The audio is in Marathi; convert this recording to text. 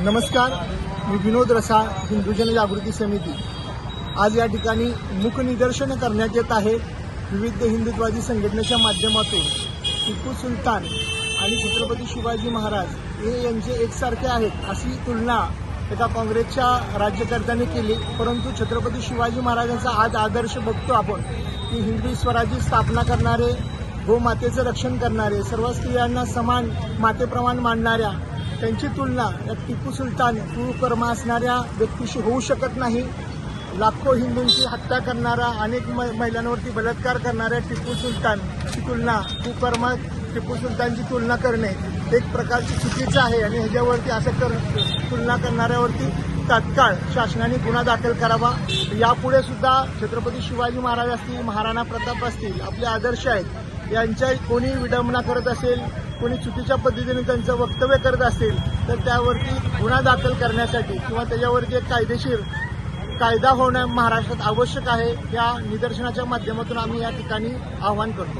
नमस्कार, मी विनोद रसाळ, हिंदू जनजागृती समिती। आज या ठिकाणी मुक निदर्शन करण्यात येत आहे। विविध हिंदुत्ववादी संघटनेच्या माध्यमातून टिपू सुलतान आणि छत्रपती शिवाजी महाराज हे यांचे एकसारखे आहेत अशी तुलना एका काँग्रेसच्या राज्यकर्त्यांनी केली। परंतु छत्रपती शिवाजी महाराजांचा आज आदर्श बघतो आपण की हिंदवी स्वराज्याची स्थापना करणारे, गोमातेचं रक्षण करणारे, सर्व स्त्रियांना समान मातेप्रमाणे मानणाऱ्या त्यांची तुलना या टिपू सुलतान कुकर्म असणाऱ्या व्यक्तीशी होऊ शकत नाही। लाखो हिंदूंची हत्या करणारा, अनेक महिलांवरती बलात्कार करणाऱ्या टिपू सुलतानची तुलना कुकर्म टिपू सुलतानची तुलना करणे एक प्रकारची चुकीचं आहे आणि ह्याच्यावरती असं तुलना करणाऱ्यावरती तात्काळ शासनाने गुन्हा दाखल करावा। यापुढे सुद्धा छत्रपती शिवाजी महाराज असतील, महाराणा प्रताप असतील, आपले आदर्श आहेत, यांच्या कोणी विडंबना करत असेल, कोणी चुकीच्या पद्धतीने त्यांचं वक्तव्य करत असेल तर त्यावरती गुन्हा दाखल करण्यासाठी किंवा त्याच्यावरती एक कायदेशीर कायदा होणं महाराष्ट्रात आवश्यक आहे। या निदर्शनाच्या माध्यमातून आम्ही या ठिकाणी आवाहन करतो।